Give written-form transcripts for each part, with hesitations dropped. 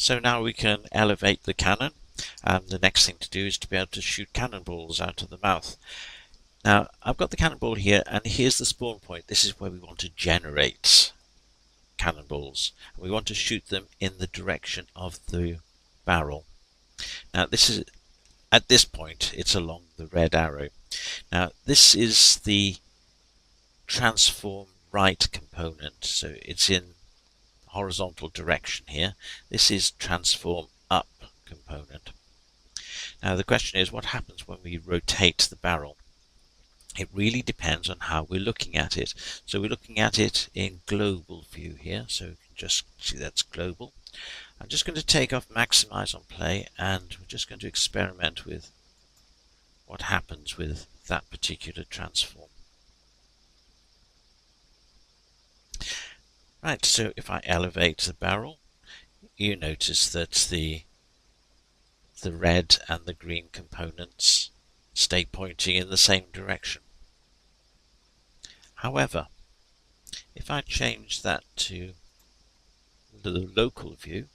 So now we can elevate the cannon, and the next thing to do is to be able to shoot cannonballs out of the mouth. Now I've got the cannonball here, and here's the spawn point. This is where we want to generate cannonballs. We want to shoot them in the direction of the barrel. Now this is, at this point, it's along the red arrow. Now this is the transform right component, so it's in horizontal direction here. This is transform up component. Now the question is, what happens when we rotate the barrel? It really depends on how we're looking at it. So we're looking at it in global view here, so you can just see that's global. I'm just going to take off maximize on play, and we're just going to experiment with what happens with that particular transform. Right, so if I elevate the barrel, you notice that the red and the green components stay pointing in the same direction. However, if I change that to the local view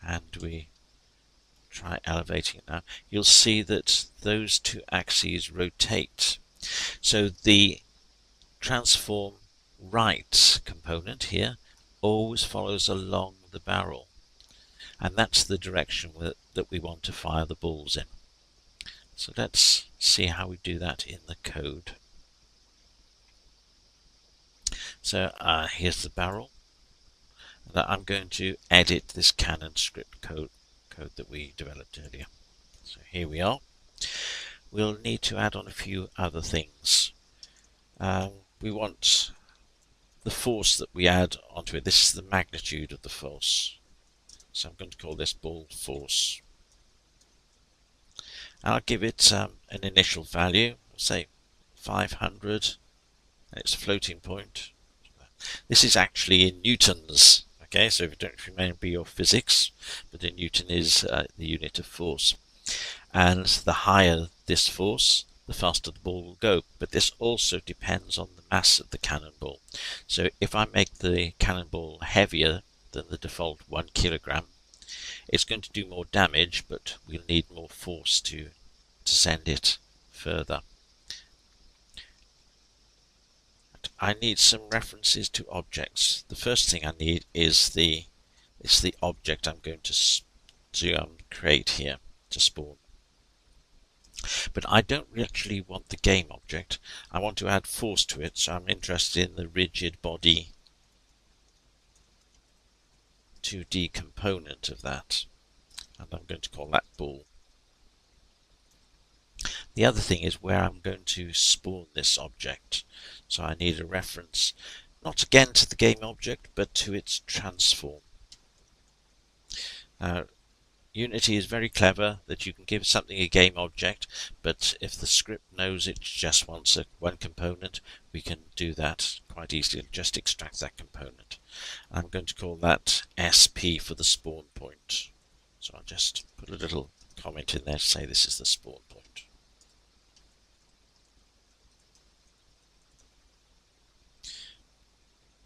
and we try elevating it now, you'll see that those two axes rotate. So the transform right component here always follows along the barrel, and that's the direction that we want to fire the balls in. So let's see how we do that in the code. So here's the barrel, and I'm going to edit this Cannon script code that we developed earlier. So here we are. We'll need to add on a few other things. We want the force that we add onto it. This is the magnitude of the force. So I'm going to call this ball force. And I'll give it an initial value, say 500, and it's a floating point. This is actually in newtons, okay, so if you don't remember your physics, but in newton is the unit of force. And the higher this force, the faster the ball will go, but this also depends on the mass of the cannonball. So if I make the cannonball heavier than the default 1 kilogram, it's going to do more damage, but we'll need more force to send it further. I need some references to objects. The first thing I need is the object I'm going to create here to spawn. But I don't actually want the game object. I want to add force to it, so I'm interested in the rigid body 2D component of that, and I'm going to call that ball. The other thing is where I'm going to spawn this object, so I need a reference not again to the game object but to its transform. Now Unity is very clever that you can give something a game object, but if the script knows it just wants one component, we can do that quite easily. Just extract that component. I'm going to call that SP for the spawn point. So I'll just put a little comment in there to say this is the spawn point.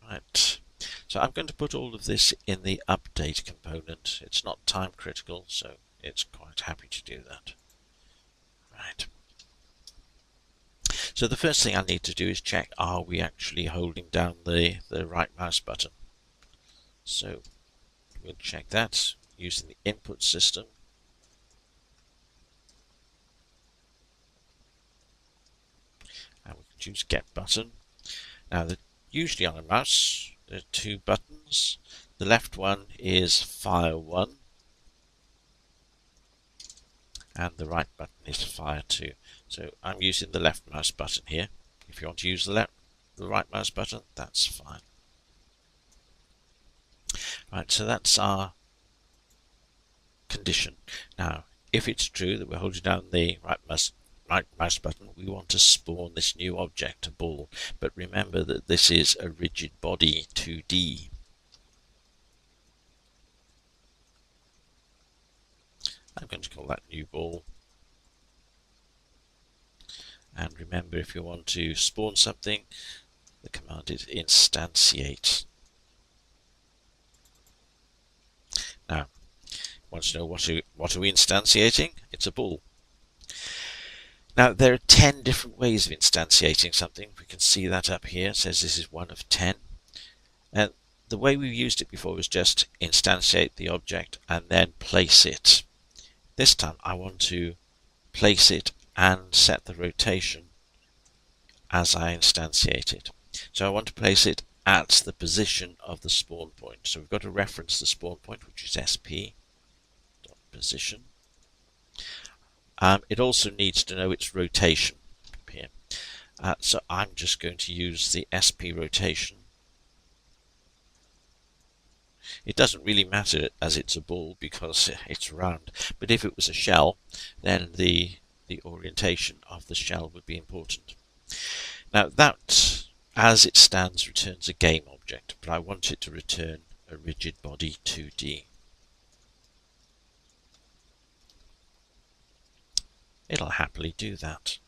Right. So I'm going to put all of this in the update component. It's not time critical, so it's quite happy to do that. Right. So the first thing I need to do is check, are we actually holding down the right mouse button? So we'll check that using the input system. And we can choose get button. Now usually on a mouse there are two buttons. The left one is fire 1 and the right button is fire 2. So I'm using the left mouse button here. If you want to use the right mouse button, that's fine. Right, so that's our condition. Now if it's true that we're holding down the right mouse button, we want to spawn this new object, a ball, but remember that this is a rigid body 2D. I'm going to call that new ball, and remember, if you want to spawn something, the command is instantiate. Now, want to know what are we instantiating? It's a ball. Now, there are 10 different ways of instantiating something. We can see that up here. It says this is one of 10. And the way we used it before was just instantiate the object and then place it. This time I want to place it and set the rotation as I instantiate it. So I want to place it at the position of the spawn point. So we've got to reference the spawn point, which is sp.position. It also needs to know its rotation here. So I'm just going to use the sp rotation. It doesn't really matter as it's a ball because it's round, but if it was a shell, then the orientation of the shell would be important. Now that, as it stands, returns a game object, but I want it to return a rigid body 2D. It'll happily do that.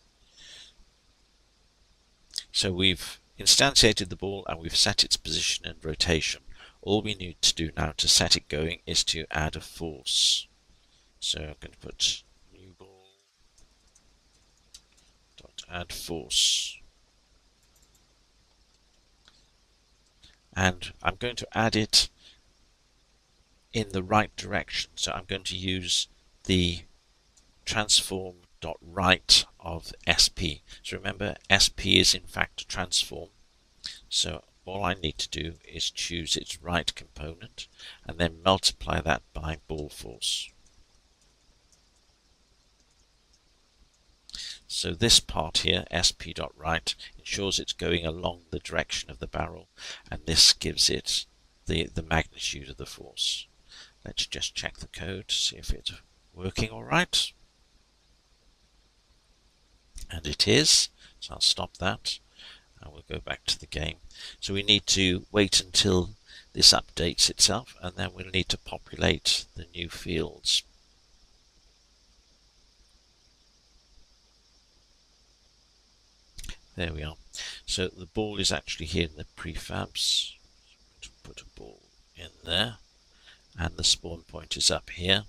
So we've instantiated the ball and we've set its position and rotation. All we need to do now to set it going is to add a force. So I'm going to put new ball dot add force. And I'm going to add it in the right direction. So I'm going to use the transform.right of SP. So remember, SP is in fact a transform. So all I need to do is choose its right component and then multiply that by ball force. So this part here, sp.right, ensures it's going along the direction of the barrel, and this gives it the magnitude of the force. Let's just check the code to see if it's working all right. And it is, so I'll stop that and we'll go back to the game. So we need to wait until this updates itself, and then we'll need to populate the new fields. There we are. So the ball is actually here in the prefabs. Put a ball in there, and the spawn point is up here.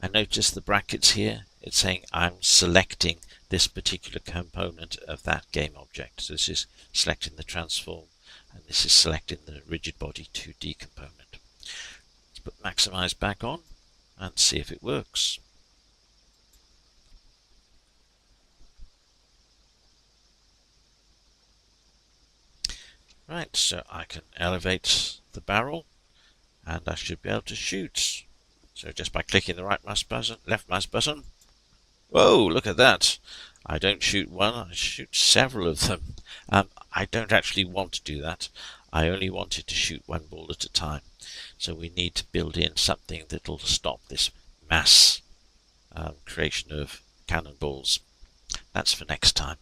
And notice the brackets here. It's saying I'm selecting this particular component of that game object. So this is selecting the transform, and this is selecting the rigid body 2D component. Let's put maximize back on and see if it works. Right, so I can elevate the barrel and I should be able to shoot. So just by clicking the right mouse button, left mouse button. Whoa, look at that. I don't shoot one, I shoot several of them. I don't actually want to do that. I only wanted to shoot one ball at a time. So we need to build in something that'll stop this mass creation of cannonballs. That's for next time.